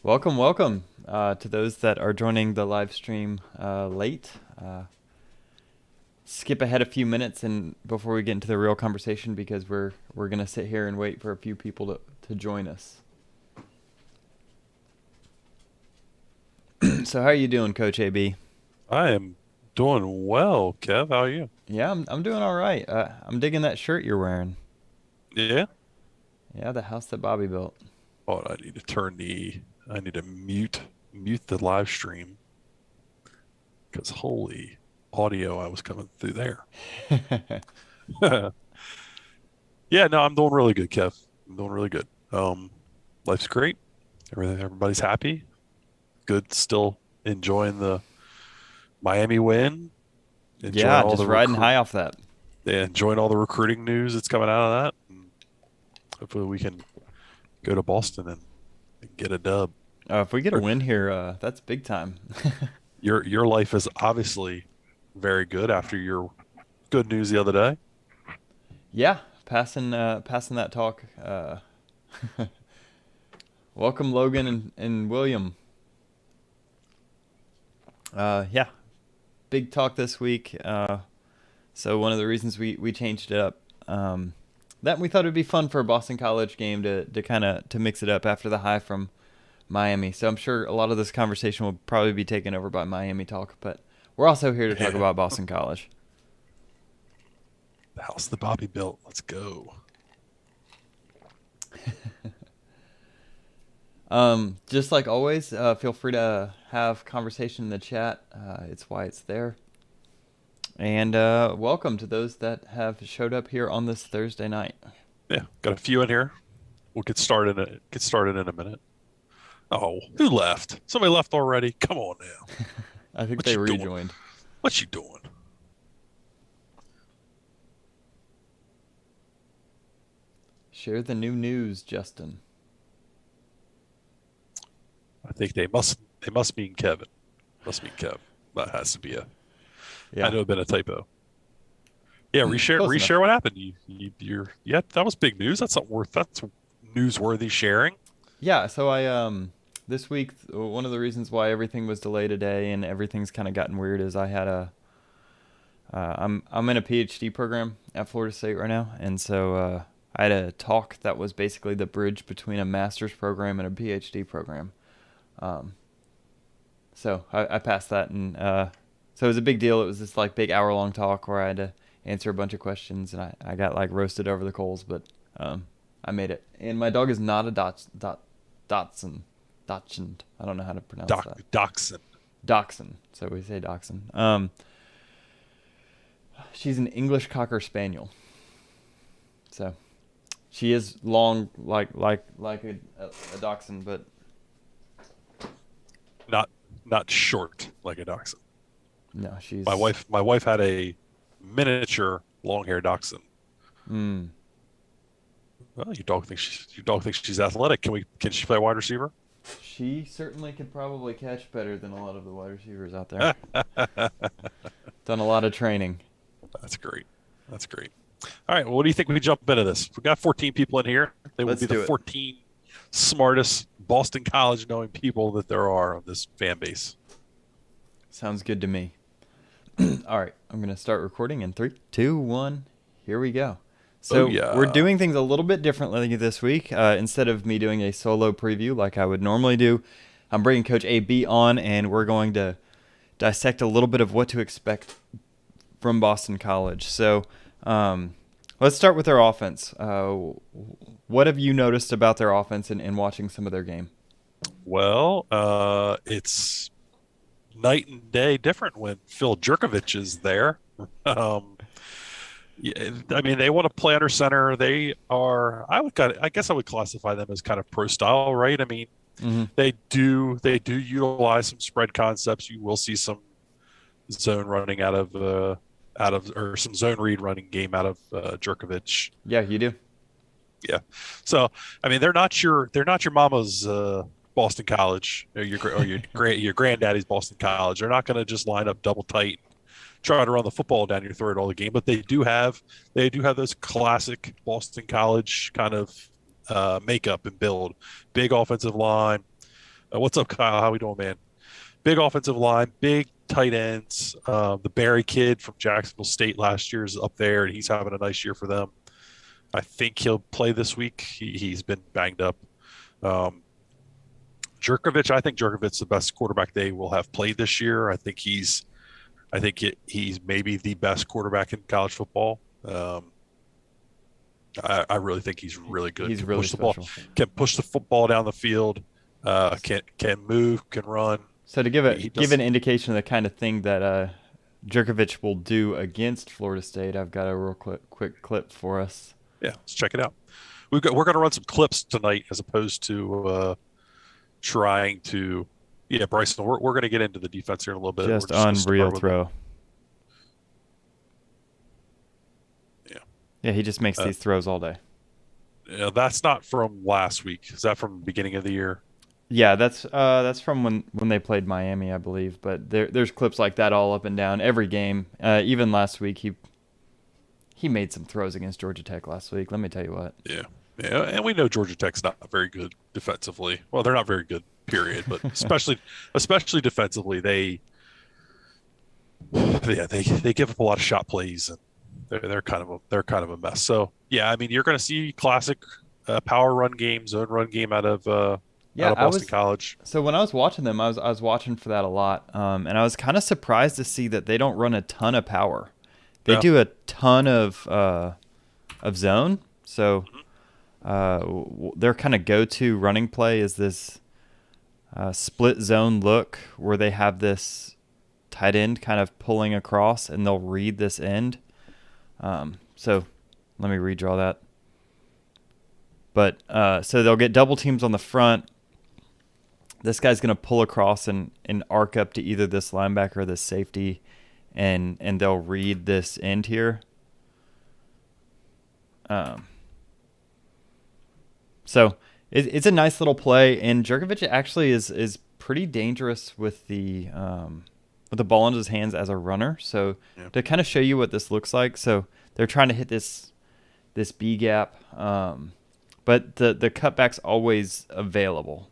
Welcome, welcome to those that are joining the live stream late. Skip ahead a few minutes and before we get into the real conversation because we're gonna sit here and wait for a few people to join us. So how are you doing, Coach AB? I am doing well, Kev. How are you? Yeah, I'm doing all right. I'm digging that shirt you're wearing. Yeah. Yeah, the house that Bobby built. Oh, I need to mute the live stream because holy audio I was coming through there. Yeah, no, I'm doing really good, Kev. I'm doing really good. Life's great. Everybody's happy. Good. Still enjoying the Miami win. Enjoying Yeah, all just the riding recruit. high off that. Yeah, enjoying all the recruiting news that's coming out of that. And hopefully we can go to Boston and get a dub. If we get a Or win here, that's big time. your life is obviously very good after your good news the other day. Yeah, passing that talk. Welcome, Logan and William. Yeah, big talk this week. So one of the reasons we changed it up, that we thought it'd be fun for a Boston College game to kind of to mix it up after the high from Miami. So I'm sure a lot of this conversation will probably be taken over by Miami talk, but we're also here to talk Yeah, about Boston College. the house that Bobby built. Let's go. Just like always, feel free to have conversation in the chat. It's why it's there. And welcome to those that have showed up here on this Thursday night. Yeah, got a few in here. We'll get started in a minute. Oh, who left? Somebody left already. Come on now. I think What they you doing? rejoined. What you doing? Share the new news, Justin. I think they must mean Kevin. Must mean Kev. That has to be a I Yeah, know it been a typo. Yeah, close enough. reshare what happened. Yeah, that was big news. That's newsworthy sharing. Yeah, so I this week one of the reasons why everything was delayed today and everything's kind of gotten weird is I had a I'm in a PhD program at Florida State right now, and so I had a talk that was basically the bridge between a master's program and a PhD program. Um, so I passed that, and so it was a big deal. It was this like big hour long talk where I had to answer a bunch of questions, and I got like roasted over the coals, but I made it. And my dog is not a Dotson. Dachshund. I don't know how to pronounce that. Dachshund. Dachshund. So we say Dachshund. She's an English Cocker Spaniel. So she is long, like a Dachshund, but Not not short like a dachshund. no, My she's. wife my wife had a miniature long-haired dachshund. Mm, Well, your dog thinks she's athletic. Can she play wide receiver? she certainly could probably catch better than a lot of the wide receivers out there. That's Done a lot of training. great. That's great. All right. Well, what do you think we jump into this? We got 14 people in here. They will Let's be the do it. 14 smartest Boston College knowing people that there are of this fan base. Sounds good to me. All right, I'm gonna start recording in three, two, one. Here we go. Oh So we're yeah. doing things a little bit differently this week. Instead of me doing a solo preview like I would normally do, I'm bringing Coach AB on, and we're going to dissect a little bit of what to expect from Boston College. So let's start with their offense. What have you noticed about their offense in watching some of their game? Well, it's night and day different when Phil Jerkovich is there. Um, yeah, I mean, they want to play under center. They are, I guess I would classify them as kind of pro style, right? I mean, Hmm. they do utilize some spread concepts. You will see some zone running or some zone read running game out of Jerkovich. Yeah, you do. Yeah. So, I mean, they're not your mama's Boston College or your granddaddy's Boston College. They're not going to just line up double tight, try to run the football down your throat all the game. But they do have those classic Boston College kind of makeup and build. Big offensive line, What's up, Kyle? How we doing, man? Big offensive line, big tight ends. The Barry kid from Jacksonville State last year is up there, and he's having a nice year for them. I think he'll play this week. He's been banged up. Um, I think Jerkovic's the best quarterback they will have played this year. He's maybe the best quarterback in college football. I really think he's really good. He's really special. Can push the football down the field. Can move, can run. So to give an indication of the kind of thing that Jerkovic will do against Florida State, I've got a real quick clip for us. Yeah, let's check it out. We're going to run some clips tonight as opposed to trying to. Yeah, Bryson, we're going to get into the defense here in a little bit. Just unreal throw. Yeah, he just makes these throws all day. Yeah, that's not from last week. Is that from the beginning of the year? Yeah, that's from when they played Miami, I believe. But there's clips like that all up and down every game. Even last week, he made some throws against Georgia Tech last week. Let me tell you what. Yeah, and we know Georgia Tech's not very good defensively. Well, they're not very good, period. But especially defensively, they give up a lot of shot plays, and they're kind of a mess. So yeah, I mean, you're going to see classic power run game, zone run game out of Boston College. So when I was watching them, I was watching for that a lot, and I was kind of surprised to see that they don't run a ton of power. They do a ton of zone. So their kind of go-to running play is this split zone look where they have this tight end kind of pulling across, and they'll read this end. So let me redraw that. But so they'll get double teams on the front. This guy's going to pull across and arc up to either this linebacker or this safety, and they'll read this end here. So it's a nice little play, and Jerkovic actually is pretty dangerous with the ball in his hands as a runner. So to kind of show you what this looks like, so they're trying to hit this B gap, but the cutback's always available.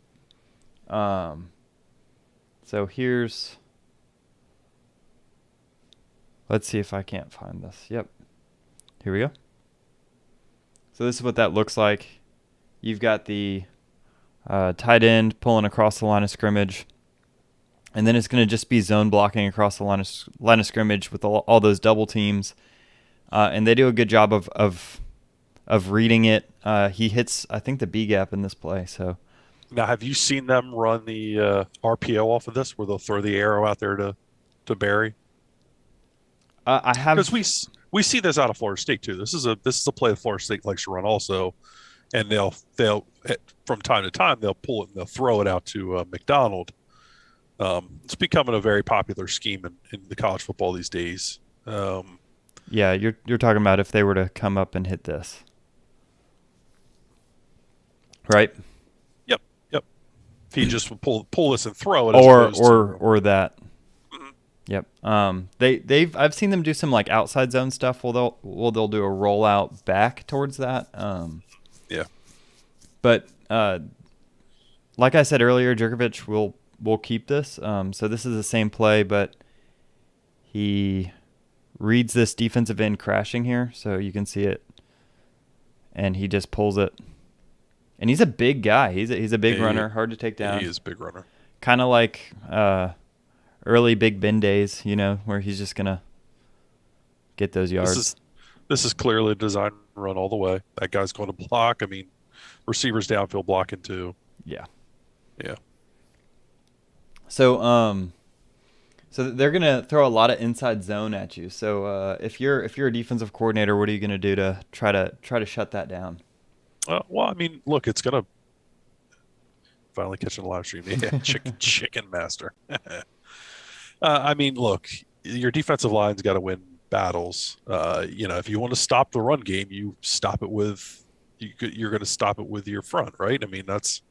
So let's see if I can't find this. Yep. Here we go. So this is what that looks like. You've got the tight end pulling across the line of scrimmage, and then it's going to just be zone blocking across the line of scrimmage with all those double teams, and they do a good job of reading it. He hits, I think, the B gap in this play. So now, have you seen them run the RPO off of this, where they'll throw the arrow out there to Barry? I have, because we see this out of Florida State too. This is a play that Florida State likes to run also, and they'll from time to time they'll pull it and they'll throw it out to McDonald. It's becoming a very popular scheme in the college football these days. Yeah, you're talking about if they were to come up and hit this, right? Yep. If he just would pull this and throw it, or that. Yep. I've seen them do some like outside zone stuff. They'll do a rollout back towards that. Yeah. But like I said earlier, Jerkovic will keep this. So this is the same play, but he reads this defensive end crashing here, so you can see it, and he just pulls it. And he's a big guy. He's a big runner, hard to take down. He is a big runner. Kind of like early Big Ben days, where he's just gonna get those yards. This is clearly a design run all the way. That guy's going to block. I mean, receivers downfield blocking too. Yeah. So so they're gonna throw a lot of inside zone at you. So if you're a defensive coordinator, what are you gonna do to try to shut that down? Well, I mean, look, it's gonna finally catching a live stream. Yeah, chicken master. I mean, look, your defensive line's got to win battles. If you want to stop the run game, you're going to stop it with your front, right? I mean, that's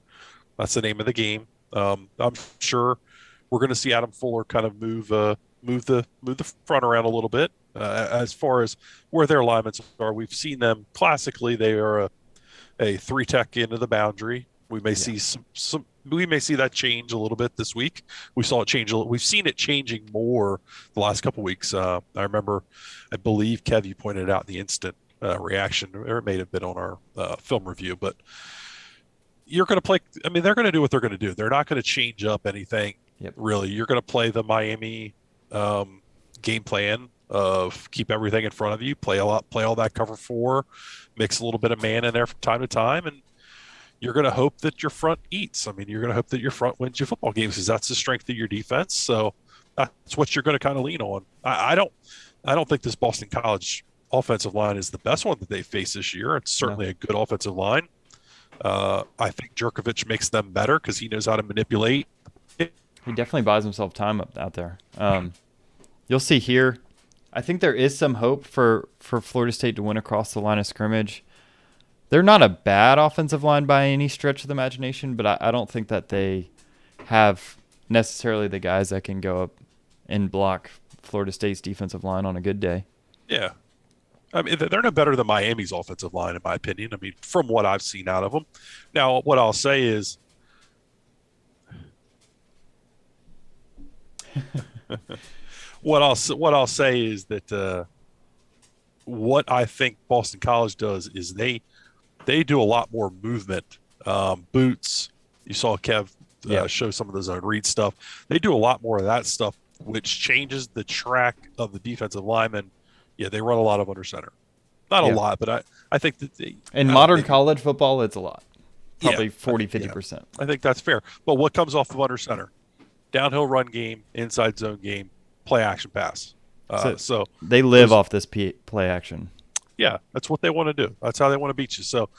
the name of the game. I'm sure we're going to see Adam Fuller kind of move the front around a little bit. As far as where their alignments are, we've seen them classically. They are a three tech into the boundary. We may see some we may see that change a little bit this week. We saw it change. We've seen it changing more the last couple of weeks. I remember, I believe Kev, you pointed out the instant reaction, or it may have been on our film review, but you're going to play. I mean, they're going to do what they're going to do. They're not going to change up anything. Yep. Really. You're going to play the Miami game plan of keep everything in front of you, play all that cover four, mix a little bit of man in there from time to time, and you're going to hope that your front eats. I mean, you're going to hope that your front wins you football games because that's the strength of your defense. So that's what you're going to kind of lean on. I don't think this Boston College offensive line is the best one that they face this year. It's certainly a good offensive line. I think Jerkovich makes them better because he knows how to manipulate. He definitely buys himself time out there. You'll see here, I think there is some hope for Florida State to win across the line of scrimmage. They're not a bad offensive line by any stretch of the imagination, but I don't think that they have necessarily the guys that can go up and block Florida State's defensive line on a good day. Yeah. I mean, they're no better than Miami's offensive line, in my opinion. I mean, from what I've seen out of them. Now, what I'll say is what I'll say is that what I think Boston College does is they do a lot more movement. Boots, you saw Kev show some of the zone read stuff. They do a lot more of that stuff, which changes the track of the defensive lineman. Yeah, they run a lot of under center. Not a lot, but I think that in modern college football, it's a lot. Probably 40-50%. I think that's fair. But what comes off of under center? Downhill run game, inside zone game, play action pass. So they live off this play action. Yeah, that's what they want to do. That's how they want to beat you. So,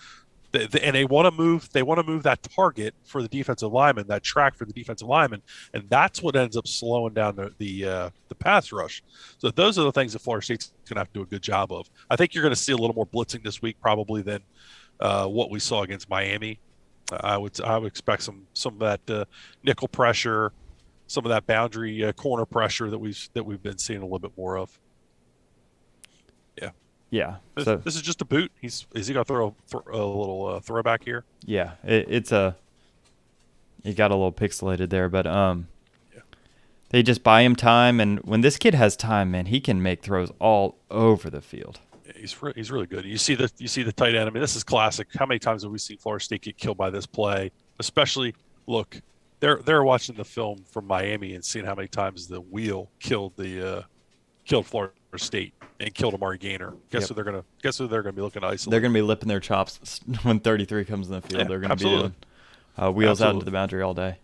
and they want to move. They want to move that target for the defensive lineman, that track for the defensive lineman, and that's what ends up slowing down the pass rush. So those are the things that Florida State's going to have to do a good job of. I think you're going to see a little more blitzing this week, probably than what we saw against Miami. I would expect some of that nickel pressure, some of that boundary corner pressure that we've been seeing a little bit more of. Yeah. This is just a boot. Is he going to throw a little throwback here? Yeah, it got a little pixelated there, but they just buy him time, and when this kid has time, man, he can make throws all over the field. Yeah, he's really good. You see the tight end. I mean, this is classic. How many times have we seen Florida State get killed by this play? Especially, look, they're watching the film from Miami and seeing how many times the wheel killed Florida State and killed Amari Gainer. Guess who they're gonna be looking to isolate? They're gonna be lipping their chops when 33 comes in the field. They're gonna be doing wheels out into the boundary all day.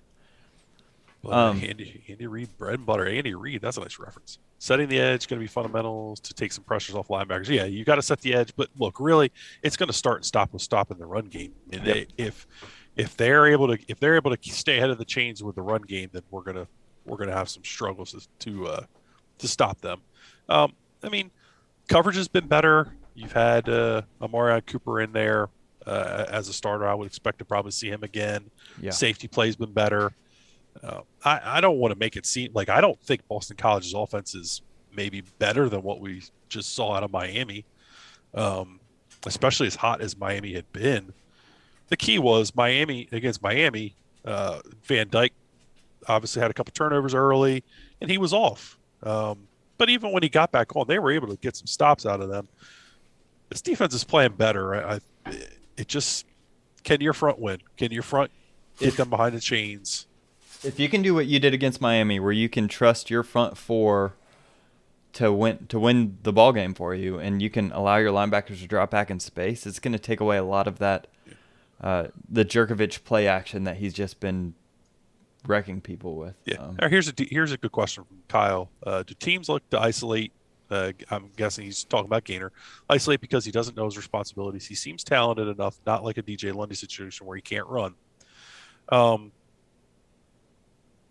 Well, Andy Reid, bread and butter. Andy Reid, that's a nice reference. Setting the edge, going to be fundamentals to take some pressures off linebackers. Yeah, you got to set the edge, but look, really, it's going to start and stop with stopping the run game. And if they're able to stay ahead of the chains with the run game, then we're gonna have some struggles to stop them. I mean, coverage has been better. You've had Amari Cooper in there as a starter. I would expect to probably see him again. Yeah. Safety play's been better. I don't want to make it seem like I don't think Boston College's offense is maybe better than what we just saw out of Miami, especially as hot as Miami had been. The key was against Miami, Van Dyke obviously had a couple turnovers early, and he was off. But even when he got back on, they were able to get some stops out of them. This defense is playing better. Can your front win? Can your front get them behind the chains? If you can do what you did against Miami, where you can trust your front four to win the ball game for you, and you can allow your linebackers to drop back in space, it's going to take away a lot of that the Jerkovich play action that he's just been wrecking people with. Yeah. Here's a good question from Kyle. Do teams look to isolate? I'm guessing he's talking about Gainer. Isolate because he doesn't know his responsibilities. He seems talented enough, not like a DJ Lundy situation where he can't run.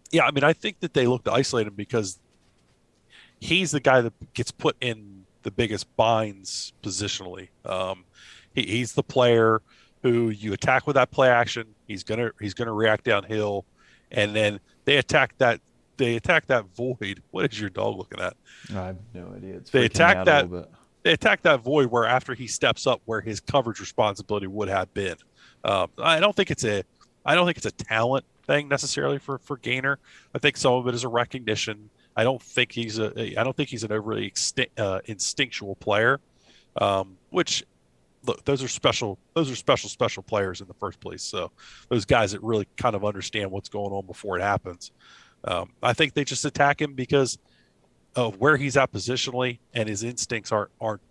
Yeah, I mean, I think that they look to isolate him because he's the guy that gets put in the biggest binds positionally. He's the player who you attack with that play action. He's gonna react downhill, and then they attack that void. What is your dog looking at? I have no idea. It's they attack that void where after he steps up, where his coverage responsibility would have been. I don't think it's a talent thing necessarily for Gainer. I think some of it is a recognition. I don't think he's an overly instinctual player, which look, those are special players in the first place. So those guys that really kind of understand what's going on before it happens. I think they just attack him because of where he's at positionally, and his instincts aren't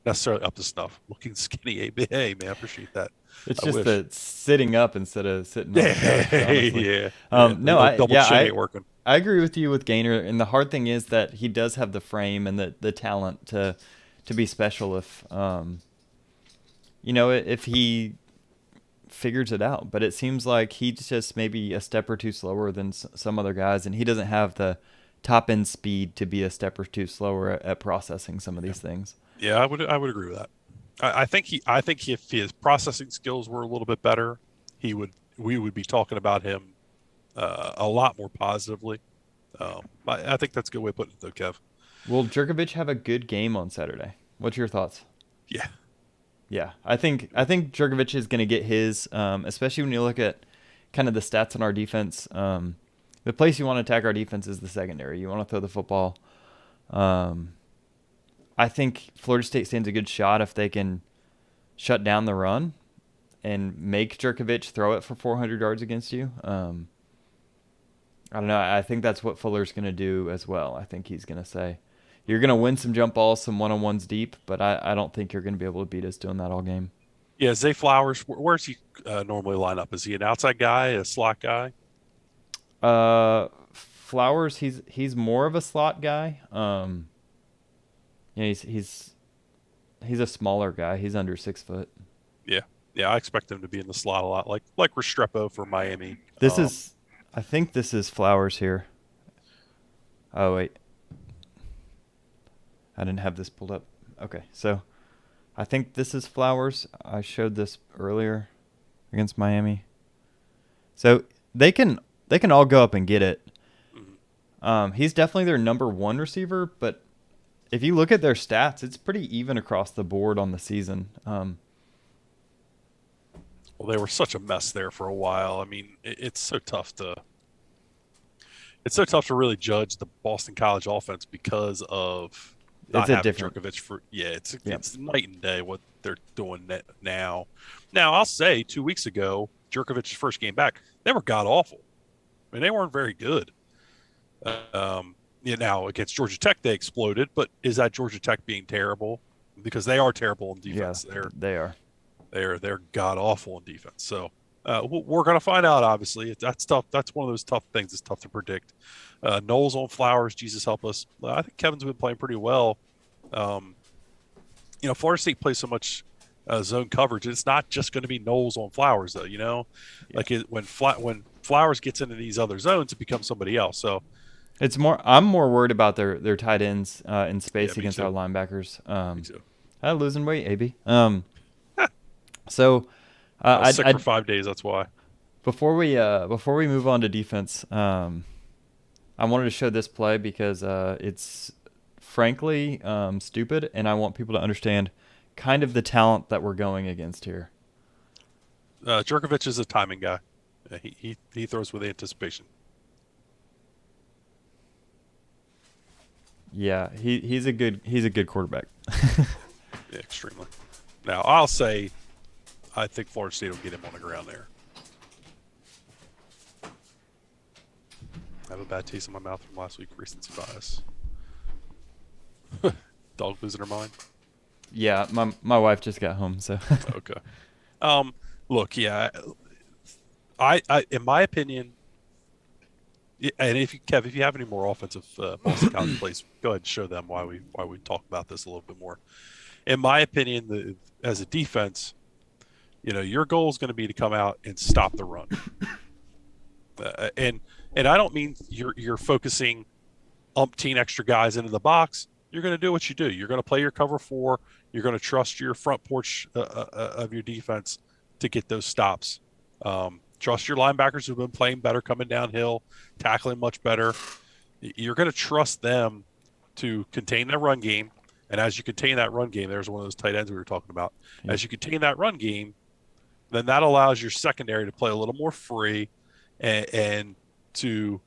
necessarily up to snuff. Looking skinny, hey man, I appreciate that. It's I just wish. the sitting up instead of sitting on the couch, honestly. Yeah, yeah. No, The double chin I ain't working. I agree with you with Gainer, and the hard thing is that he does have the frame and the talent to be special if if he figures it out. But it seems like he's just maybe a step or two slower than some other guys, and he doesn't have the top end speed to be a step or two slower at processing some of these things. Yeah, I would agree with that. I think if his processing skills were a little bit better, we would be talking about him a lot more positively. I think that's a good way of putting it, though, Kev. Will Djokovic have a good game on Saturday? What's your thoughts? Yeah, Yeah, I think Djokovic is going to get his, especially when you look at kind of the stats on our defense. The place you want to attack our defense is the secondary. You want to throw the football. I think Florida State stands a good shot if they can shut down the run and make Djokovic throw it for 400 yards against you. I don't know. I think that's what Fuller's going to do as well. I think he's going to say, you're going to win some jump balls, some one-on-ones deep, but I don't think you're going to be able to beat us doing that all game. yeah. Zay Flowers, where's he normally line up? Is he an outside guy, a slot guy? Flowers, he's more of a slot guy. Yeah, he's a smaller guy. He's under 6 foot. Yeah, yeah. I expect him to be in the slot a lot, like Restrepo for Miami. I think this is Flowers here. Oh wait, I didn't have this pulled up. Okay, so I think this is Flowers. I showed this earlier against Miami. So they can all go up and get it. He's definitely their number one receiver, but if you look at their stats, it's pretty even across the board on the season. Well, they were such a mess there for a while. I mean, it's so tough to really judge the Boston College offense because of not having Djokovic for. Yeah, it's night and day what they're doing now. Now I'll say 2 weeks ago, Djokovic's first game back, they were god awful. I mean, they weren't very good. Now against Georgia Tech they exploded, but is that Georgia Tech being terrible? Because they are terrible in defense. Yeah, they are. They're god awful in defense. So we're going to find out. Obviously, that's tough. That's one of those tough things. It's tough to predict. Knowles on Flowers. Jesus help us. I think Kevin's been playing pretty well. Florida State plays so much zone coverage. It's not just going to be Knowles on Flowers, though. When Flowers gets into these other zones, it becomes somebody else. So it's more. I'm more worried about their tight ends in space against our linebackers. Me too. Losing weight, AB. So I was sick for 5 days. That's why. Before we move on to defense, I wanted to show this play because it's frankly stupid, and I want people to understand kind of the talent that we're going against here. Djokovic is a timing guy. He throws with anticipation. Yeah, he's a good quarterback. Yeah, extremely. Now I'll say, I think Florida State will get him on the ground there. I have a bad taste in my mouth from last week. Recency bias. Dog losing her mind. Yeah, my wife just got home, so. Okay. Look, yeah, I in my opinion, and Kev, if you have any more offensive Boston College plays, go ahead and show them why we talk about this a little bit more. In my opinion, as a defense, your goal is going to be to come out and stop the run. And I don't mean you're focusing umpteen extra guys into the box. You're going to do what you do. You're going to play your cover 4. You're going to trust your front porch of your defense to get those stops. Trust your linebackers who've been playing better, coming downhill, tackling much better. You're going to trust them to contain the run game. And as you contain that run game, there's one of those tight ends we were talking about. Yeah. As you contain that run game, then that allows your secondary to play a little more free. and to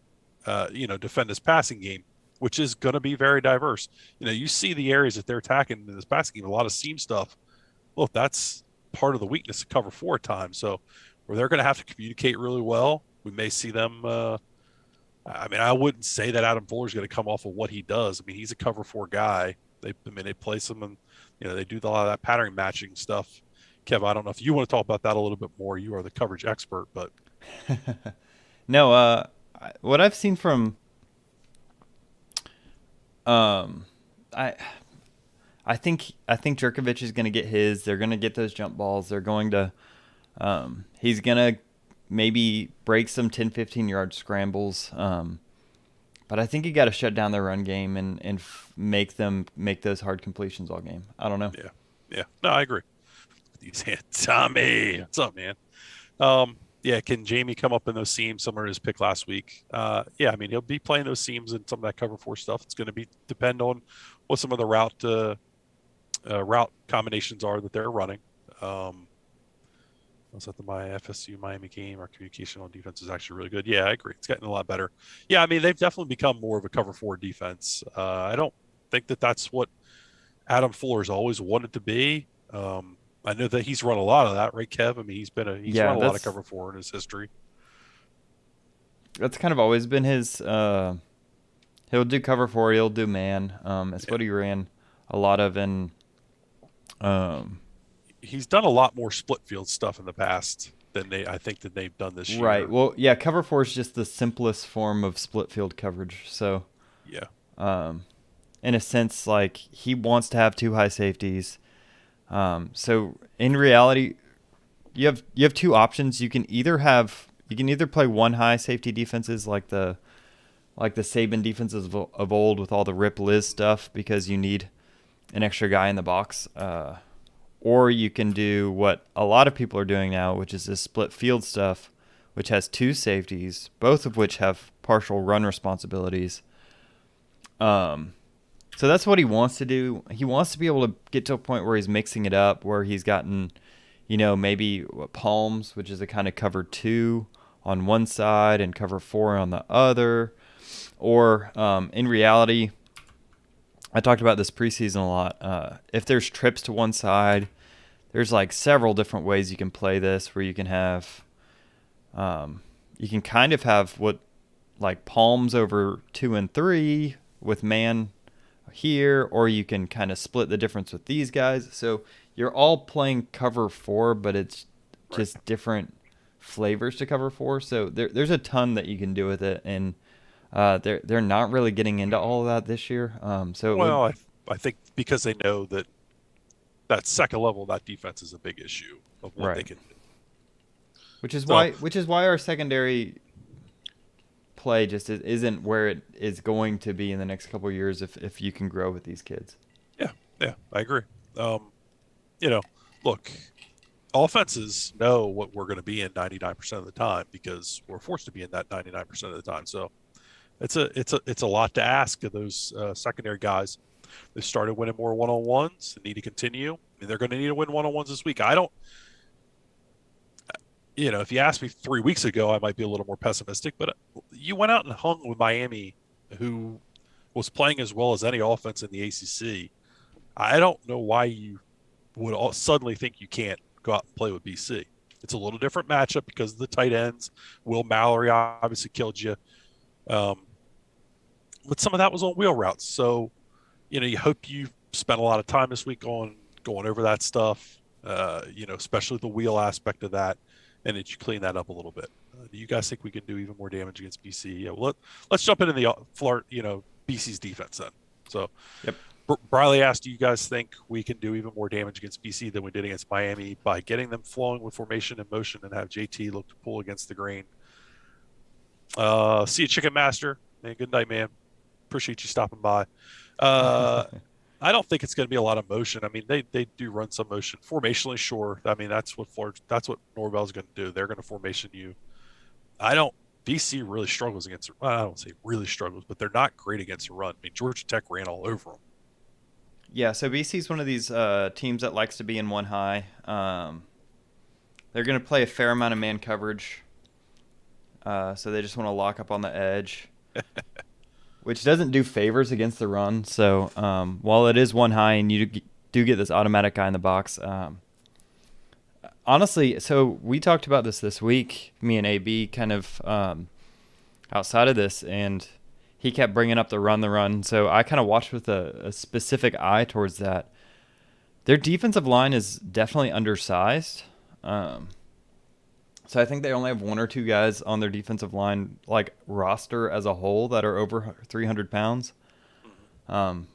defend his passing game, which is going to be very diverse. You see the areas that they're attacking in this passing game, a lot of seam stuff. Look, that's part of the weakness of cover four at times. So where they're going to have to communicate really well, we may see them. I wouldn't say that Adam Fuller's going to come off of what he does. I mean, he's a cover four guy. They place him, and they do a lot of that pattern matching stuff. Kev, I don't know if you want to talk about that a little bit more. You are the coverage expert, but No, what I've seen from I I think Jerkovich is going to get his. They're going to get those jump balls. They're going to he's going to maybe break some 10, 15-yard scrambles. But I think you got to shut down their run game and make them make those hard completions all game. I don't know. yeah. No, I agree. He's Tommy. What's up, man? Yeah, can Jamie come up in those seams similar to his pick last week? Yeah, I mean, he'll be playing those seams and some of that cover four stuff. It's going to depend on what some of the route combinations are that they're running. I was at the FSU Miami game. Our communication on defense is actually really good. Yeah, I agree. It's getting a lot better. Yeah, I mean, they've definitely become more of a cover four defense. I don't think that that's what Adam Fuller's always wanted to be. I know that he's run a lot of that, right, Kev? I mean, he's run a lot of cover four in his history. That's kind of always been his. He'll do cover four. He'll do man. It's what he ran a lot of in. He's done a lot more split field stuff in the past than they've done this year. Right. Well, yeah, cover four is just the simplest form of split field coverage. So, yeah. In a sense, like he wants to have two high safeties. So in reality, you have two options. You can either play one high safety defenses like the Saban defenses of old with all the Rip Liz stuff because you need an extra guy in the box. Or you can do what a lot of people are doing now, which is this split field stuff, which has two safeties, both of which have partial run responsibilities. So that's what he wants to do. He wants to be able to get to a point where he's mixing it up, where he's gotten, maybe palms, which is a kind of cover two on one side and cover four on the other. Or in reality, I talked about this preseason a lot. If there's trips to one side, there's like several different ways you can play this where you can have, you can kind of have what like palms over 2 and 3 with man here, or you can kind of split the difference with these guys. So you're all playing cover four, but it's just different flavors to cover four. So there's a ton that you can do with it, and they're not really getting into all of that this year. I think because they know that second level of that defense is a big issue of what they can do. Which is why our secondary play just isn't where it is going to be in the next couple of years if you can grow with these kids. Yeah, I agree. Look, offenses know what we're going to be in 99% of the time because we're forced to be in that 99% of the time. So it's a lot to ask of those secondary guys. They started winning more one-on-ones. They need to continue. I mean, they're going to need to win one-on-ones this week. If you asked me 3 weeks ago, I might be a little more pessimistic, but you went out and hung with Miami, who was playing as well as any offense in the ACC. I don't know why you would suddenly think you can't go out and play with BC. It's a little different matchup because of the tight ends. Will Mallory obviously killed you. But some of that was on wheel routes. So, you hope you spent a lot of time this week on going over that stuff, especially the wheel aspect of that, and that you clean that up a little bit. Do you guys think we can do even more damage against BC? Yeah, well, let's jump into the Florida, BC's defense then. So, yep. Briley asked, do you guys think we can do even more damage against BC than we did against Miami by getting them flowing with formation and motion and have JT look to pull against the grain? See you, Chicken Master. Hey, good night, man. Appreciate you stopping by. I don't think it's going to be a lot of motion. I mean, they do run some motion formationally, sure. I mean, that's what Norvell's going to do. They're going to formation you. BC really struggles against. I don't say really struggles, but they're not great against the run. I mean, Georgia Tech ran all over them. Yeah, so BC's one of these teams that likes to be in one high. They're going to play a fair amount of man coverage. So they just want to lock up on the edge, which doesn't do favors against the run. So while it is one high and you do get this automatic guy in the box, honestly, so we talked about this week, me and AB, kind of outside of this, and he kept bringing up the run. So I kind of watched with a specific eye towards that. Their defensive line is definitely undersized. So I think they only have one or two guys on their defensive line, like roster as a whole, that are over 300 pounds,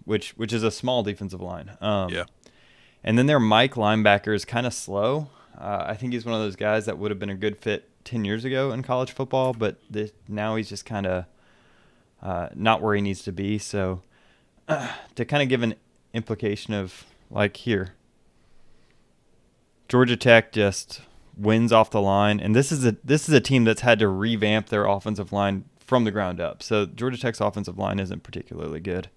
which is a small defensive line. Yeah. And then their Mike linebacker is kind of slow. I think he's one of those guys that would have been a good fit 10 years ago in college football, but now he's just kind of not where he needs to be. So to kind of give an implication of, like, here, Georgia Tech just wins off the line, and this is a team that's had to revamp their offensive line from the ground up. So Georgia Tech's offensive line isn't particularly good,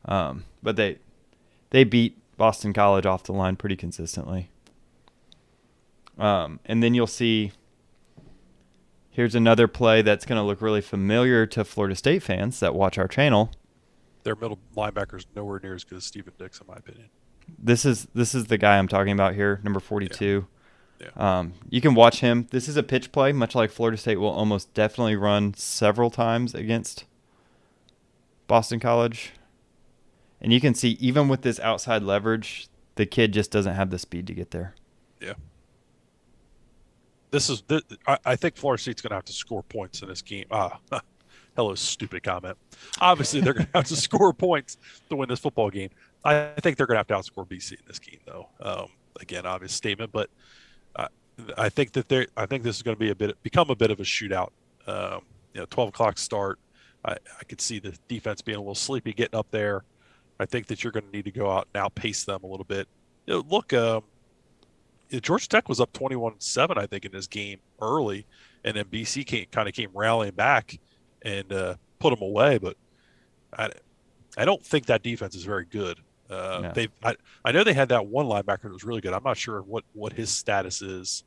but they beat Boston College off the line pretty consistently. And then you'll see, here's another play that's going to look really familiar to Florida State fans that watch our channel. Their middle linebacker's nowhere near as good as Steven Dix, in my opinion. This is the guy I'm talking about here, number 42. Yeah. You can watch him. This is a pitch play, much like Florida State will almost definitely run several times against Boston College. And you can see, even with this outside leverage, the kid just doesn't have the speed to get there. Yeah. I think Florida State's going to have to score points in this game. Hello, stupid comment. Obviously, they're going to have to score points to win this football game. I think they're going to have to outscore BC in this game, though. Again, obvious statement, but I think this is going to become a bit of a shootout. 12 o'clock start. I could see the defense being a little sleepy getting up there. I think that you're going to need to go out and outpace them a little bit. Georgia Tech was up 21-7, I think, in this game early, and then BC came rallying back and put them away. But I don't think that defense is very good. No. I know they had that one linebacker that was really good. I'm not sure what his status is.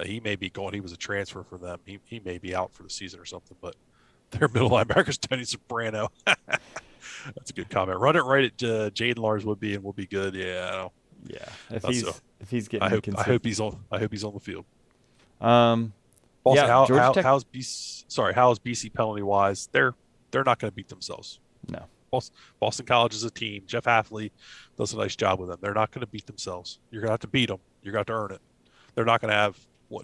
He may be going. He was a transfer for them. He may be out for the season or something. But their middle linebacker's Tony Soprano. That's a good comment. Run it right at Jaden Lars would be good. Yeah, I know. Yeah, if he's getting, I hope he's on the field. Also, How's Tech. How's BC penalty wise? They're not going to beat themselves. No. Boston College is a team. Jeff Hafley does a nice job with them. They're not going to beat themselves. You're going to have to beat them. You're going to have to earn it. They're not going to have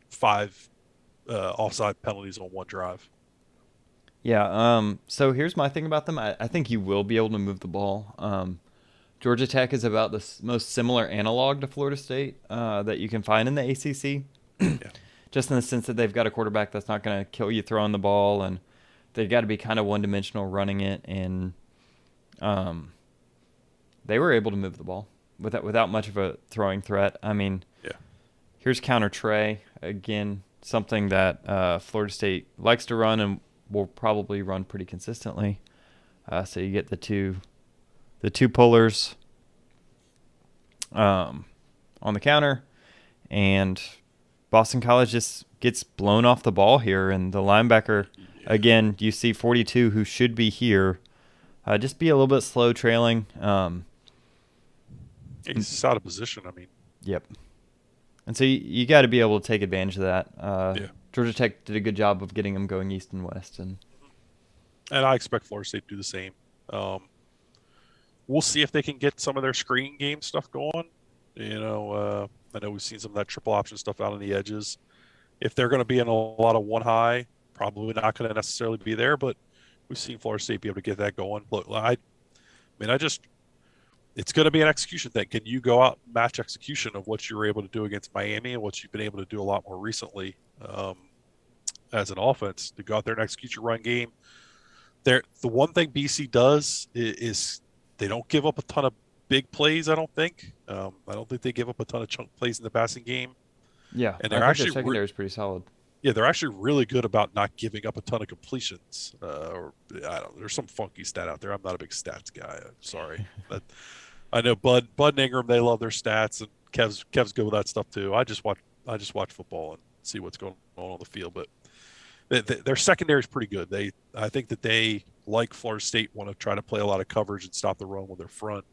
5 offside penalties on one drive. Yeah. So here's my thing about them. I think you will be able to move the ball. Georgia Tech is about the most similar analog to Florida State that you can find in the ACC. Yeah. Just in the sense that they've got a quarterback that's not going to kill you throwing the ball, and they've got to be kind of one-dimensional running it, and they were able to move the ball without much of a throwing threat. I mean, here's counter Trey. Again, something that Florida State likes to run and will probably run pretty consistently. So you get the two pullers on the counter, and Boston College just gets blown off the ball here, and the linebacker, again, you see 42 who should be here, just be a little bit slow trailing. He's out of position. I mean, yep. And so you got to be able to take advantage of that. Georgia Tech did a good job of getting them going east and west, and I expect Florida State to do the same. We'll see if they can get some of their screen game stuff going. I know we've seen some of that triple option stuff out on the edges. If they're going to be in a lot of one high, probably not going to necessarily be there, but we've seen Florida State be able to get that going. Look, it's going to be an execution thing. Can you go out and match execution of what you were able to do against Miami and what you've been able to do a lot more recently as an offense, to go out there and execute your run game? The one thing BC does is they don't give up a ton of big plays, I don't think. I don't think they give up a ton of chunk plays in the passing game. Yeah, and they're actually their secondary is pretty solid. Yeah, they're actually really good about not giving up a ton of completions. There's some funky stat out there. I'm not a big stats guy. I'm sorry, but I know Bud and Ingram, they love their stats, and Kev's good with that stuff too. I just watch football and see what's going on the field. But Their secondary is pretty good. I think that they, like Florida State, want to try to play a lot of coverage and stop the run with their front.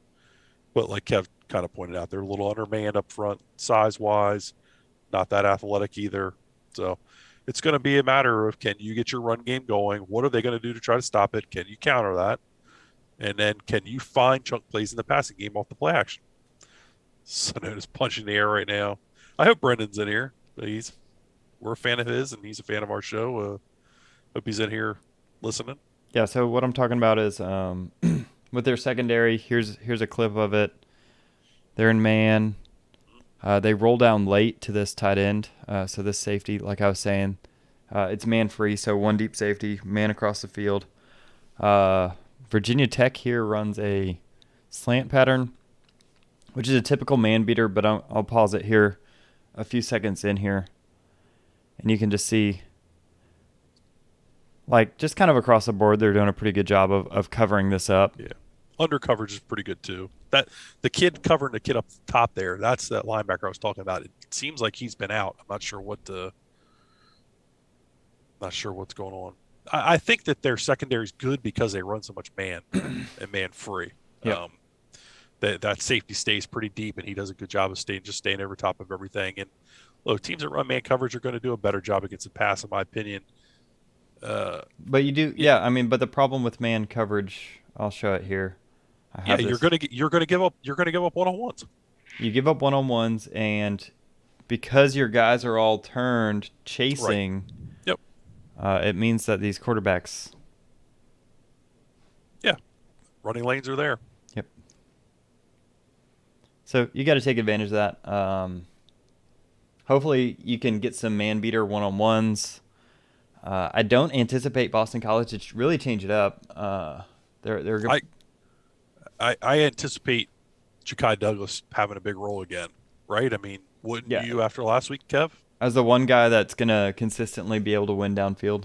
But like Kev kind of pointed out, they're a little undermanned up front, size wise, not that athletic either. So it's going to be a matter of, can you get your run game going? What are they going to do to try to stop it? Can you counter that? And then can you find chunk plays in the passing game off the play action? Sonoda's is punching the air right now. I hope Brendan's in here. We're a fan of his, and he's a fan of our show. Hope he's in here listening. Yeah. So what I'm talking about is with their secondary. Here's a clip of it. They're in man. They roll down late to this tight end. So this safety, like I was saying, it's man free. So one deep safety, man across the field. Virginia Tech here runs a slant pattern, which is a typical man beater, but I'll pause it here a few seconds in here. And you can just see, like, just kind of across the board, they're doing a pretty good job of covering this up. Yeah. Under coverage is pretty good, too. That the kid covering the kid up the top there, that's that linebacker I was talking about. It seems like he's been out. I'm not sure what's going on. I think that their secondary is good because they run so much man and man free. Yep. That safety stays pretty deep, and he does a good job of staying over top of everything. And look, teams that run man coverage are going to do a better job against the pass, in my opinion. But you do, yeah. I mean, but the problem with man coverage, I'll show it here. You're going to give up one-on-ones. You give up one-on-ones, and because your guys are all turned chasing, right. Yep. It means that these quarterbacks, running lanes are there. Yep. So you got to take advantage of that. Hopefully, you can get some man beater one-on-ones. I don't anticipate Boston College to really change it up. They're good. I anticipate Ja'Kai Douglas having a big role again, right? I mean, wouldn't you after last week, Kev? As the one guy that's going to consistently be able to win downfield.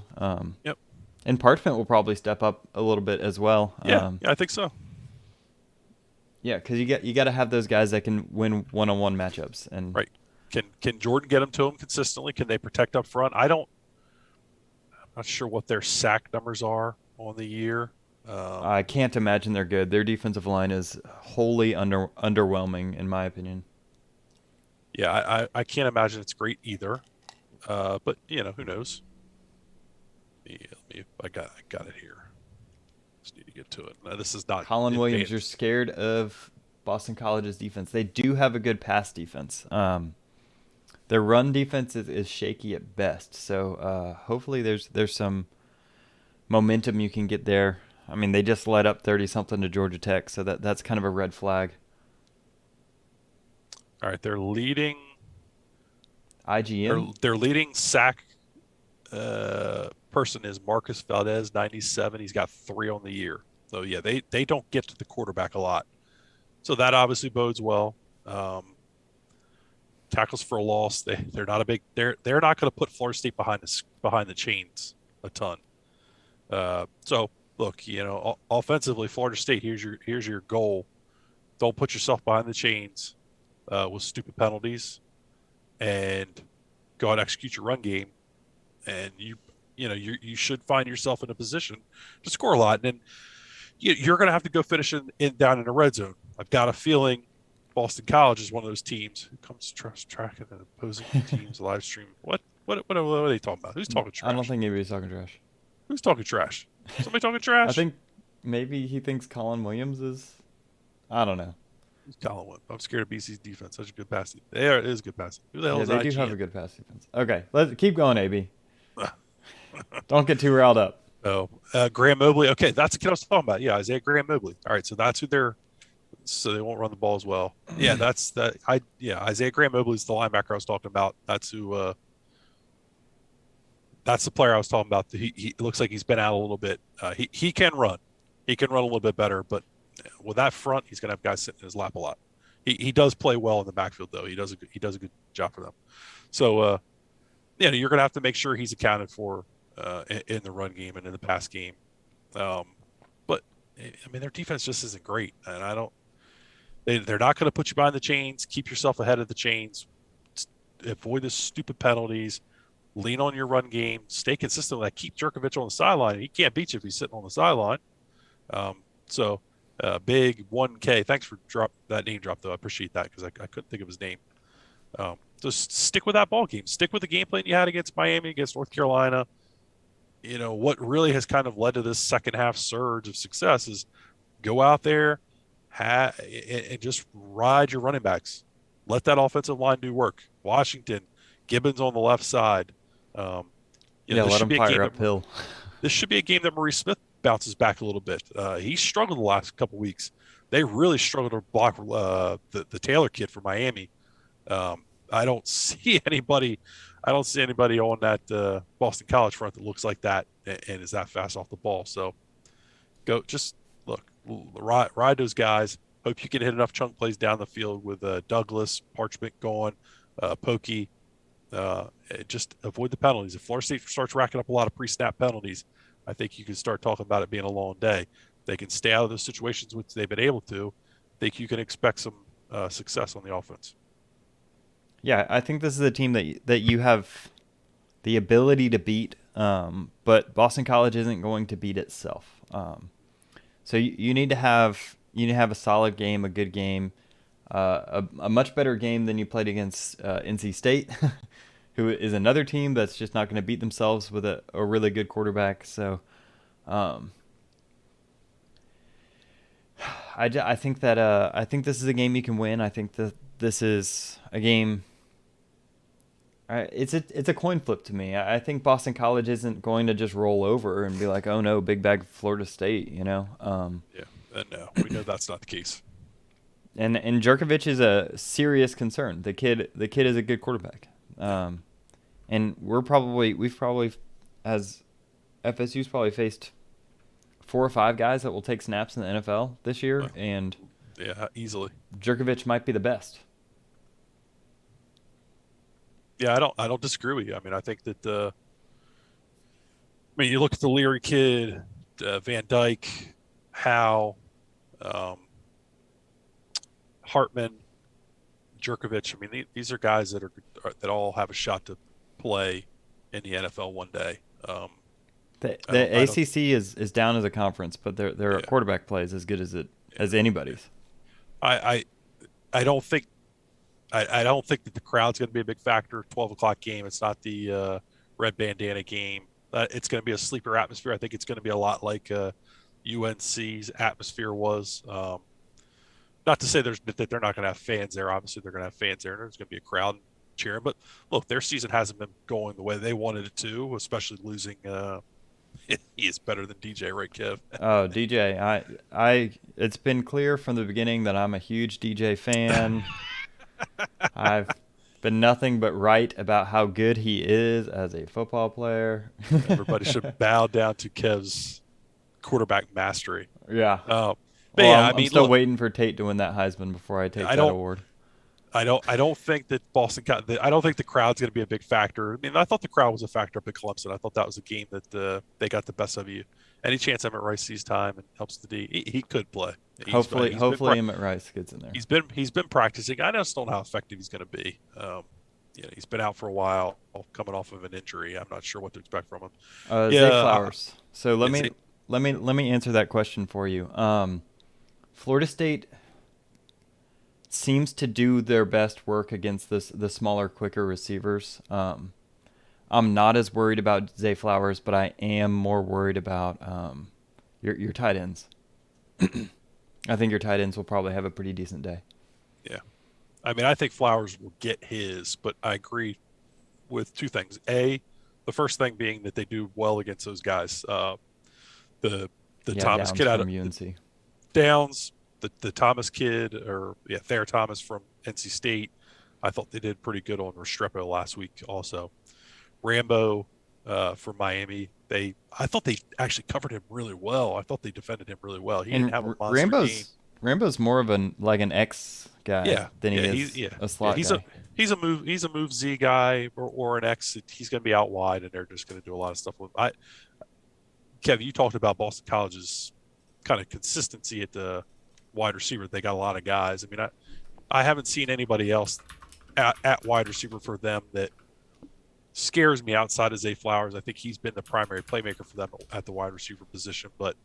Yep. And Parchment will probably step up a little bit as well. Yeah, I think so. Yeah, because you got to have those guys that can win one-on-one matchups. And right. Can Jordan get them to him consistently? Can they protect up front? I'm not sure what their sack numbers are on the year. I can't imagine they're good. Their defensive line is wholly underwhelming, in my opinion. Yeah, I can't imagine it's great either. But who knows? I got it here. Just need to get to it. No, this is not Colin Williams. You're scared of Boston College's defense. They do have a good pass defense. Their run defense is shaky at best. So hopefully there's some momentum you can get there. I mean, they just let up 30-something to Georgia Tech, so that's kind of a red flag. All right, they're leading IGN. Their leading sack person is Marcus Valdez, 97. He's got 3 on the year. So yeah, they don't get to the quarterback a lot. So that obviously bodes well. Tackles for a loss, they're not not going to put Florida State behind the chains a ton. So look, offensively, Florida State, here's your goal. Don't put yourself behind the chains with stupid penalties, and go out and execute your run game, and you should find yourself in a position to score a lot. And then you're going to have to go finish down in the red zone. I've got a feeling Boston College is one of those teams who comes tracking the opposing teams live stream. What are they talking about? Who's talking trash? I don't think anybody's talking trash. Who's talking trash? Somebody talking trash? I think maybe he thinks Colin Williams is. I don't know. Who's Colin Williams? I'm scared of BC's defense. Such a good pass. It is a good pass. Who the hell is they IGN? do have a good pass defense. Okay, let's keep going, AB. Don't get too riled up. Oh, Graham Mobley. Okay, that's the kid I was talking about. Yeah, Isaiah Graham Mobley. All right, so that's who they're. So they won't run the ball as well. Yeah, that's that. Isaiah Graham Mobley is the linebacker I was talking about. That's who. That's the player I was talking about. He looks like he's been out a little bit. He can run. He can run a little bit better, but with that front, he's going to have guys sitting in his lap a lot. He does play well in the backfield, though. He does a good job for them. So, you're going to have to make sure he's accounted for in the run game and in the pass game. But I mean, their defense just isn't great, and they're not going to put you behind the chains. Keep yourself ahead of the chains. Avoid the stupid penalties. lean on your run game, stay consistent. Like keep Jerkovich on the sideline. He can't beat you if he's sitting on the sideline. So big 1K. Thanks for that name drop though. I appreciate that because I couldn't think of his name. Just stick with that ball game. Stick with the game plan you had against Miami, against North Carolina. What really has kind of led to this second half surge of success is go out there and just ride your running backs. Let that offensive line do work. Washington, Gibbons on the left side. Let him fire uphill. This should be a game that Maurice Smith bounces back a little bit. He struggled the last couple weeks. They really struggled to block the Taylor kid for Miami. I don't see anybody on that Boston College front that looks like that and is that fast off the ball. So ride those guys. Hope you can hit enough chunk plays down the field with Douglas, Parchment going, Pokey. Just avoid the penalties. If Florida State starts racking up a lot of pre-snap penalties, I think you can start talking about it being a long day. They can stay out of those situations which they've been able to. I think you can expect some success on the offense. Yeah, I think this is a team that you have the ability to beat, but Boston College isn't going to beat itself. So you need to have a solid game, a good game, a much better game than you played against NC State, who is another team that's just not going to beat themselves with a really good quarterback. So I think this is a game you can win. I think that this is a game. It's a coin flip to me. I think Boston College isn't going to just roll over and be like, oh no, big bag Florida State, no, we know that's not the case. And Jerkovich is a serious concern. The kid is a good quarterback. And we've probably as FSU's probably faced 4 or 5 guys that will take snaps in the NFL this year, and easily. Jerkovich might be the best. Yeah, I don't disagree with you. I mean, I think that you look at the Leary kid, Van Dyke, Howe, Hartman, Jerkovich. I mean, these are guys that all have a shot to play in the NFL one day. The ACC is down as a conference, but their quarterback play is as good as anybody's. I don't think that the crowd's going to be a big factor. 12:00 game. It's not the red bandana game. It's going to be a sleeper atmosphere. I think it's going to be a lot like UNC's atmosphere was. Not to say that they're not going to have fans there. Obviously, they're going to have fans there. There's going to be a crowd cheering. But look, their season hasn't been going the way they wanted it to, especially losing. He is better than DJ, right, Kev? Oh, DJ, it's been clear from the beginning that I'm a huge DJ fan. I've been nothing but right about how good he is as a football player. Everybody should bow down to Kev's quarterback mastery. Yeah. I'm still waiting for Tate to win that Heisman before I take that award. I don't think that I don't think the crowd's going to be a big factor. I mean, I thought the crowd was a factor up at Clemson. I thought that was a game that they got the best of you. Any chance Emmett Rice sees time and helps the D, he could play. Hopefully Emmett Rice gets in there. He's been practicing. I just don't know how effective he's going to be. He's been out for a while, coming off of an injury. I'm not sure what to expect from him. Zay Flowers. So let me answer that question for you. Florida State seems to do their best work against the smaller, quicker receivers. I'm not as worried about Zay Flowers, but I am more worried about your tight ends. I think your tight ends will probably have a pretty decent day. Yeah. I mean, I think Flowers will get his, but I agree with 2 things. The first thing being that they do well against those guys. The Thomas kid out of UNC. Downs, the Thomas kid, Thayer Thomas from NC State. I thought they did pretty good on Restrepo last week also. Rambo from Miami. I thought they actually covered him really well. I thought they defended him really well. He didn't have a monster game. Rambo's more of an X guy than he is a slot guy. He's a move Z guy or an X. He's going to be out wide, and they're just going to do a lot of stuff with him. Kevin, you talked about Boston College's kind of consistency at the wide receiver. They got a lot of guys. I mean, I haven't seen anybody else at wide receiver for them that scares me outside of Zay Flowers. I think he's been the primary playmaker for them at the wide receiver position, but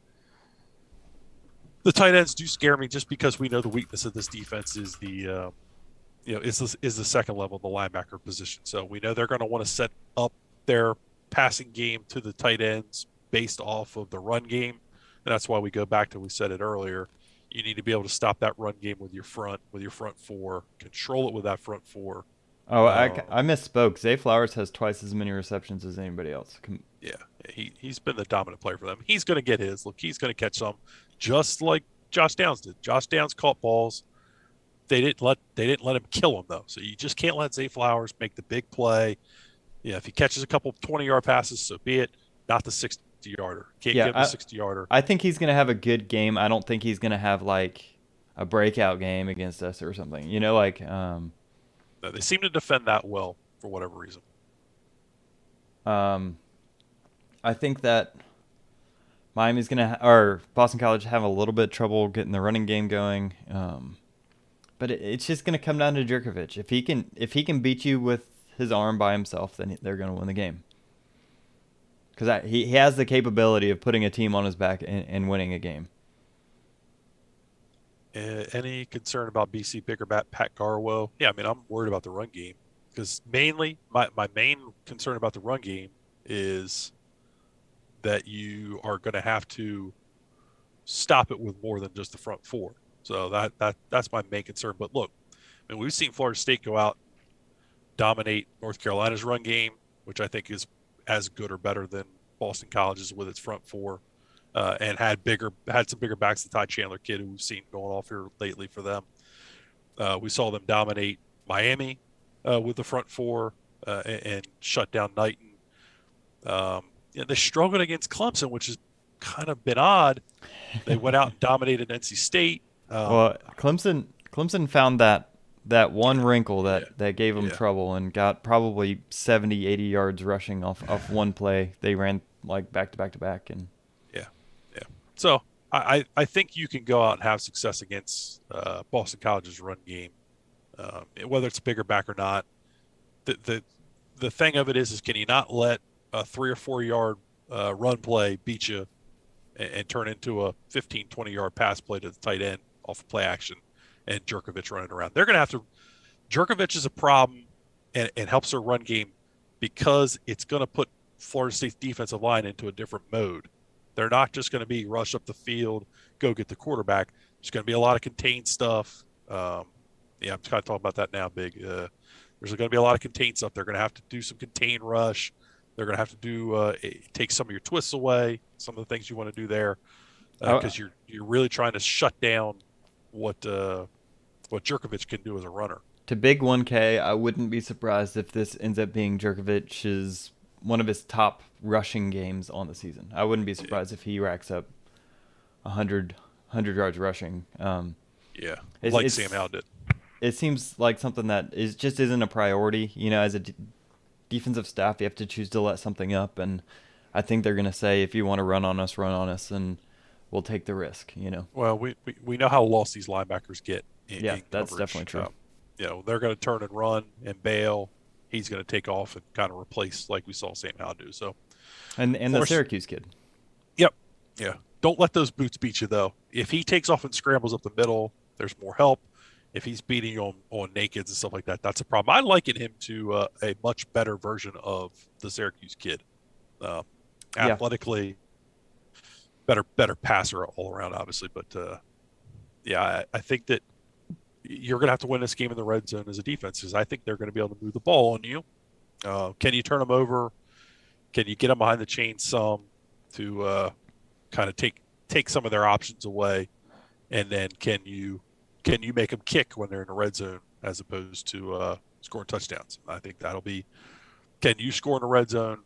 the tight ends do scare me just because we know the weakness of this defense is is the second level, the linebacker position. So we know they're going to want to set up their passing game to the tight ends based off of the run game, and that's why we go back to, we said it earlier, you need to be able to stop that run game with your front four, control it with that front four. Oh, Um, I misspoke. Zay Flowers has twice as many receptions as anybody else. yeah, he's been the dominant player for them. He's going to get his. Look, he's going to catch some, just like Josh Downs did. Josh Downs caught balls. They didn't let him kill him though. So you just can't let Zay Flowers make the big play. Yeah, if he catches a couple 20-yard passes, so be it. Not the 60-yarder. Can't Yeah, give him a 60-yarder. I think he's going to have a good game. I don't think he's going to have like a breakout game against us or something. You know, like They seem to defend that well for whatever reason. I think that Miami's going to or Boston College have a little bit of trouble getting the running game going. But it's just going to come down to Jerkovich. If he can beat you with his arm by himself, then they're going to win the game. Because he has the capability of putting a team on his back and winning a game. Any concern about BC Biggerbat, Pat Garwo? Yeah, I mean, I'm worried about the run game because mainly my main concern about the run game is that you are going to have to stop it with more than just the front four. So that's my main concern. But look, I mean, we've seen Florida State go out, dominate North Carolina's run game, which I think is as good or better than Boston College's with its front four, and had some bigger backs. The Ty Chandler kid who we've seen going off here lately for them. We saw them dominate Miami with the front four and shut down Knighton. They struggled against Clemson, which has kind of been odd. They went out and dominated NC State. Well, Clemson found that one wrinkle that gave them trouble and got probably 70, 80 yards rushing off one play. They ran like back to back to back. And yeah. So I think you can go out and have success against Boston College's run game, whether it's a bigger back or not. The thing of it is can you not let a 3 or 4 yard run play beat you and turn into a 15, 20-yard pass play to the tight end off of play action and Jerkovich running around. They're going to have to – Jerkovich is a problem and helps their run game because it's going to put Florida State's defensive line into a different mode. They're not just going to be rush up the field, go get the quarterback. There's going to be a lot of contained stuff. I'm kind of talking about that now, Big. There's going to be a lot of contained stuff. They're going to have to do some contained rush. They're going to have to do take some of your twists away, some of the things you want to do there, because you're really trying to shut down what Jerkovich can do as a runner. To Big 1K, I wouldn't be surprised if this ends up being Jerkovich's one of his top rushing games on the season. I wouldn't be surprised if he racks up 100 yards rushing. Like Sam Howell did. It seems like something that just isn't a priority. You know, as a defensive staff, you have to choose to let something up, and I think they're going to say, if you want to run on us, and we'll take the risk. You know. Well, we know how lost these linebackers get. In that's coverage. definitely true. They're going to turn and run and bail. He's going to take off and kind of replace, like we saw Sam Howell do. So, and the Syracuse kid. Yep. Yeah. Don't let those boots beat you though. If he takes off and scrambles up the middle, there's more help. If he's beating you on nakeds and stuff like that, that's a problem. I liken him to a much better version of the Syracuse kid. Athletically, better passer all around, obviously. But I think that you're going to have to win this game in the red zone as a defense because I think they're going to be able to move the ball on you. Can you turn them over? Can you get them behind the chain some to kind of take some of their options away? And then can you make them kick when they're in the red zone as opposed to scoring touchdowns? I think that'll be, can you score in the red zone?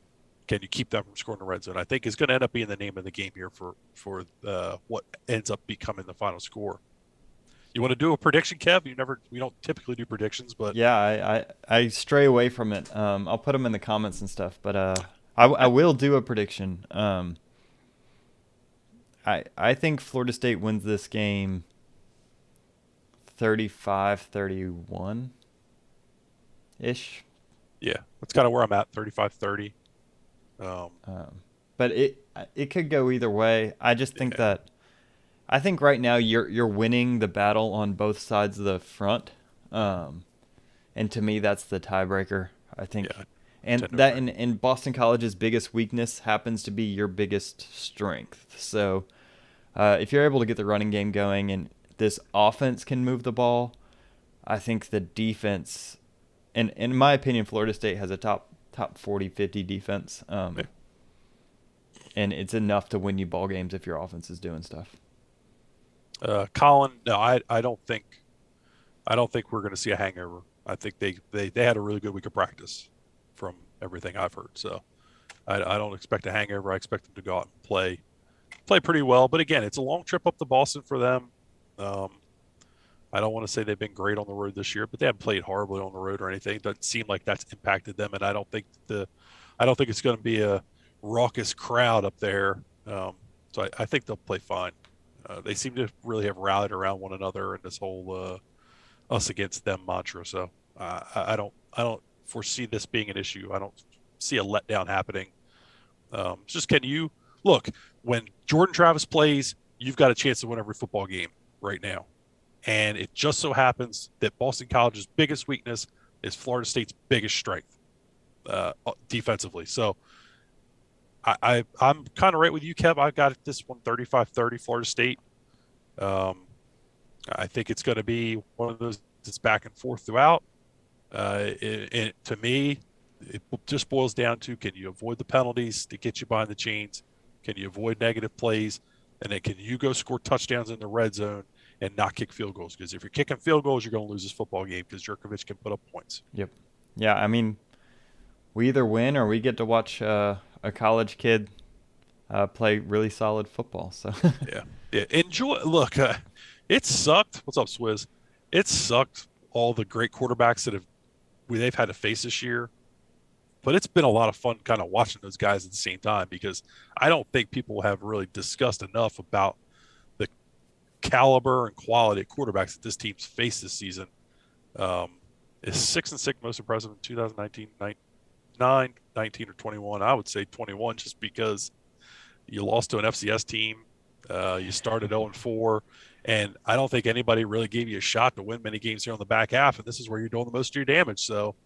Can you keep them from scoring in the red zone? I think is going to end up being the name of the game here for what ends up becoming the final score. You want to do a prediction, Kev? We don't typically do predictions, but I stray away from it. I'll put them in the comments and stuff, but I will do a prediction. I think Florida State wins this game 35-31 ish. Yeah, that's kind of where I'm at, 35-30. Um, Um, but it could go either way. I just think yeah, that I think right now you're winning the battle on both sides of the front, um, and to me that's the tiebreaker. I yeah, think, I and tend to that agree. in Boston College's biggest weakness happens to be your biggest strength. So if you're able to get the running game going and this offense can move the ball, I think the defense, and in my opinion, Florida State has a top 40, 50 defense, Yeah. and it's enough to win you ball games if your offense is doing stuff. Colin, no, I don't think we're going to see a hangover. I think they had a really good week of practice from everything I've heard. So I don't expect a hangover. I expect them to go out and play pretty well. But again, it's a long trip up to Boston for them. Um, I don't want to say they've been great on the road this year, but they haven't played horribly on the road or anything. It doesn't seem like that's impacted them, and I don't think it's going to be a raucous crowd up there. So I think they'll play fine. They seem to really have rallied around one another in this whole us against them mantra. So I don't foresee this being an issue. I don't see a letdown happening. It's just, can you look, when Jordan Travis plays, you've got a chance to win every football game right now. And it just so happens that Boston College's biggest weakness is Florida State's biggest strength defensively. So I'm kind of right with you, Kev. I've got this one 35-30 Florida State. Um, I think it's going to be one of those that's back and forth throughout. To me, it just boils down to, can you avoid the penalties to get you behind the chains? Can you avoid negative plays? And then can you go score touchdowns in the red zone and not kick field goals? Because if you're kicking field goals, you're going to lose this football game because Jerkovich can put up points. Yep. Yeah, I mean, we either win or we get to watch a college kid play really solid football. So Yeah. Yeah. Enjoy. Look, it sucked. What's up, Swizz? It sucked all the great quarterbacks they've had to face this year. But it's been a lot of fun kind of watching those guys at the same time, because I don't think people have really discussed enough about the caliber and quality of quarterbacks that this team's faced this season. Um, is 6-6 most impressive in 2019, 19, or 21? I would say 21, just because you lost to an FCS team. You started 0-4, and I don't think anybody really gave you a shot to win many games here on the back half. And this is where you're doing the most of your damage. So,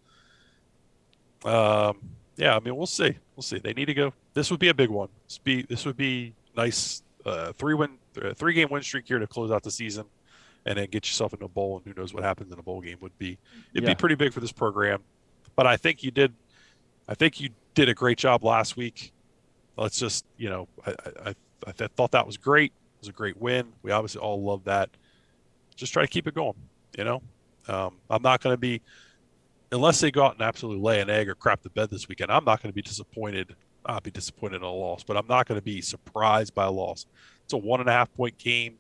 yeah, I mean, we'll see. We'll see. They need to go. This would be a big one. This would be nice. 3-game win streak here to close out the season, and then get yourself into a bowl. And who knows what happens in a bowl game it'd be yeah, pretty big for this program. But I think you did. I think you did a great job last week. Let's just, I thought that was great. It was a great win. We obviously all love that. Just try to keep it going. You know, I'm not going to be, unless they go out and absolutely lay an egg or crap the bed this weekend. I'm not going to be disappointed. I'll be disappointed in a loss, but I'm not going to be surprised by a loss. It's a 1.5 point game.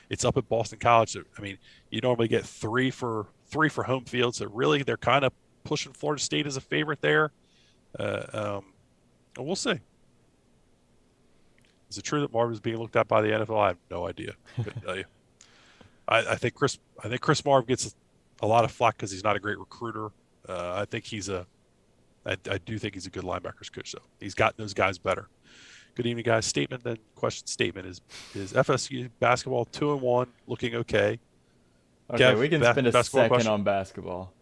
It's up at Boston College. I mean, you normally get three for home field. So really, they're kind of pushing Florida State as a favorite there. And we'll see. Is it true that Marv is being looked at by the NFL? I have no idea. Couldn't tell you. I think Chris Marv gets a lot of flack because he's not a great recruiter. I do think he's a good linebackers coach, though. He's gotten those guys better. Good evening, guys. Statement, then question. Statement is FSU basketball 2-1, looking okay. okay, Kev, we can spend a basketball second question. on basketball.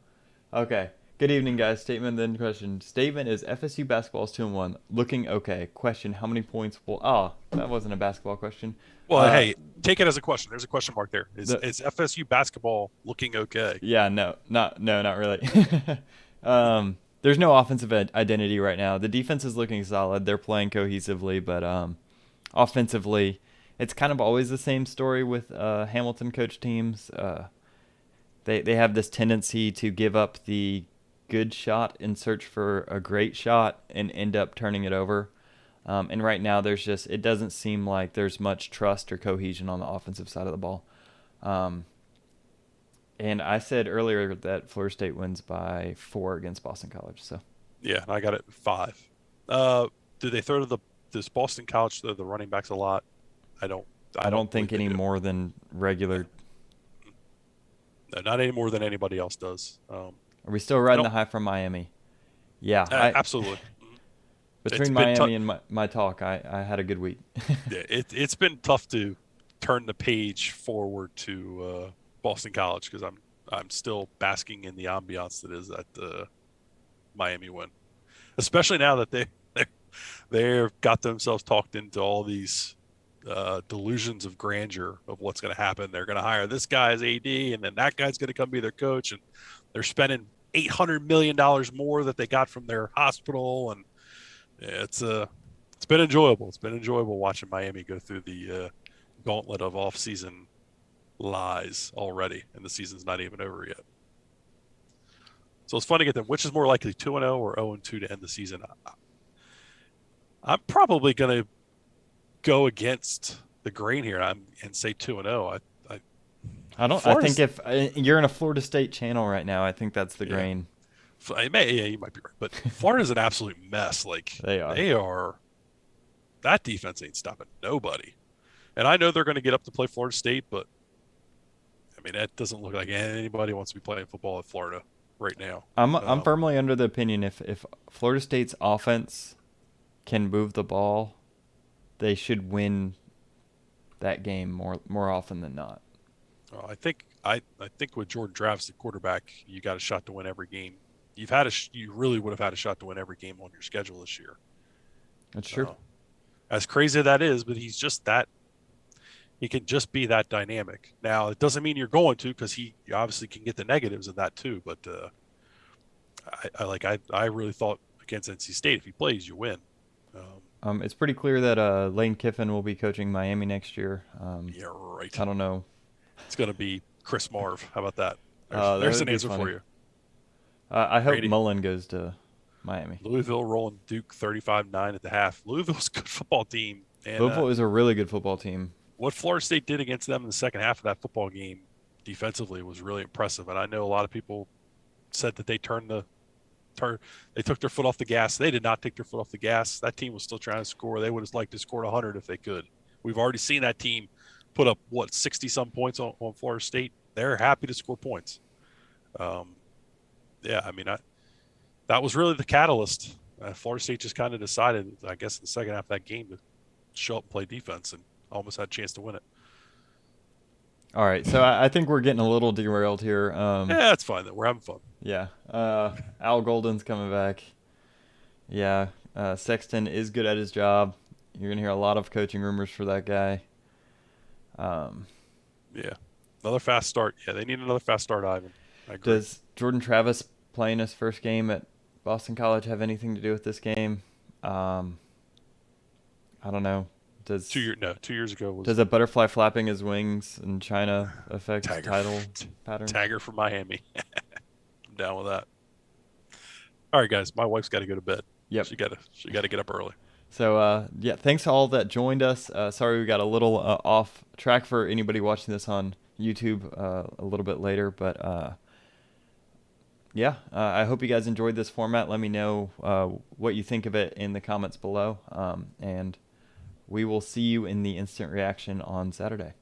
Okay. Good evening, guys. Statement, then question. Statement is FSU basketball is 2-1, looking okay. Question: how many points will? Oh, that wasn't a basketball question. Well, hey, take it as a question. There's a question mark there. Is The is FSU basketball looking okay? Yeah, not really. There's no offensive identity right now. The defense is looking solid. They're playing cohesively, but offensively, it's kind of always the same story with Hamilton coach teams. They have this tendency to give up the good shot in search for a great shot and end up turning it over. And right now, it doesn't seem like there's much trust or cohesion on the offensive side of the ball. And I said earlier that Florida State wins by 4 against Boston College. So Yeah, I got it 5. Do they throw to this Boston College throw the running backs a lot? I don't. I I don't don't believe think they any do. more than regular. No, not any more than anybody else does. Are we still I riding don't. the high from Miami? Yeah, I Absolutely. Mhm. It's between been tough. Miami and my talk, I had a good week. Yeah, it's been tough to turn the page forward to Boston College because I'm still basking in the ambiance that is at the Miami win, especially now that they've got themselves talked into all these delusions of grandeur of what's going to happen. They're going to hire this guy as AD, and then that guy's going to come be their coach, and they're spending $800 million more that they got from their hospital, and yeah, it's been enjoyable. It's been enjoyable watching Miami go through the gauntlet of off-season lies already, and the season's not even over yet. So it's fun to get them. Which is more likely, 2-0 or 0-2 to end the season? I'm probably going to go against the grain here and say 2-0. I don't. I think Florida's, if you're in a Florida State channel right now, I think that's the yeah, grain. yeah, you might be right, but Florida's an absolute mess. Like They are. they are, that defense ain't stopping nobody. And I know they're going to get up to play Florida State, but I mean that doesn't look like anybody wants to be playing football at Florida right now. I'm firmly under the opinion if Florida State's offense can move the ball, they should win that game more often than not. I think with Jordan Travis, the quarterback, you got a shot to win every game. You really would have had a shot to win every game on your schedule this year. That's true. As crazy as that is, but he's just that. He can just be that dynamic. Now, it doesn't mean you're going to, because he obviously can get the negatives of that too. But I really thought against NC State, if he plays, you win. It's pretty clear that Lane Kiffin will be coaching Miami next year. Yeah, right. I don't know. It's going to be Chris Marv. How about that? That There's would an be answer funny. for you. I hope Brady. Mullen goes to Miami. Louisville rolling Duke 35-9 at the half. Louisville's a good football team. And Louisville is a really good football team. what Florida State did against them in the second half of that football game defensively was really impressive. And I know a lot of people said that they they took their foot off the gas. They did not take their foot off the gas. That team was still trying to score. They would have liked to score 100 if they could. We've already seen that team put up, 60-some points on Florida State. They're happy to score points. Yeah, I mean, that was really the catalyst. Florida State just kind of decided, I guess, in the second half of that game to show up and play defense and almost had a chance to win it. All right, so I think we're getting a little derailed here. Yeah, that's fine. We're having fun. Yeah. Al Golden's coming back. Yeah. Sexton is good at his job. You're going to hear a lot of coaching rumors for that guy. Yeah. Another fast start. Yeah, they need another fast start, Ivan. I agree. Does Jordan Travis playing his first game at Boston College have anything to do with this game? I don't know. 2 years ago was Does a butterfly flapping his wings in China affect title pattern? Tagger from Miami. I'm down with that. All right, guys. My wife's got to go to bed. Yep. She got to get up early. So, yeah, thanks to all that joined us. Sorry we got a little off track for anybody watching this on YouTube a little bit later. But, yeah, I hope you guys enjoyed this format. Let me know what you think of it in the comments below. And we will see you in the instant reaction on Saturday.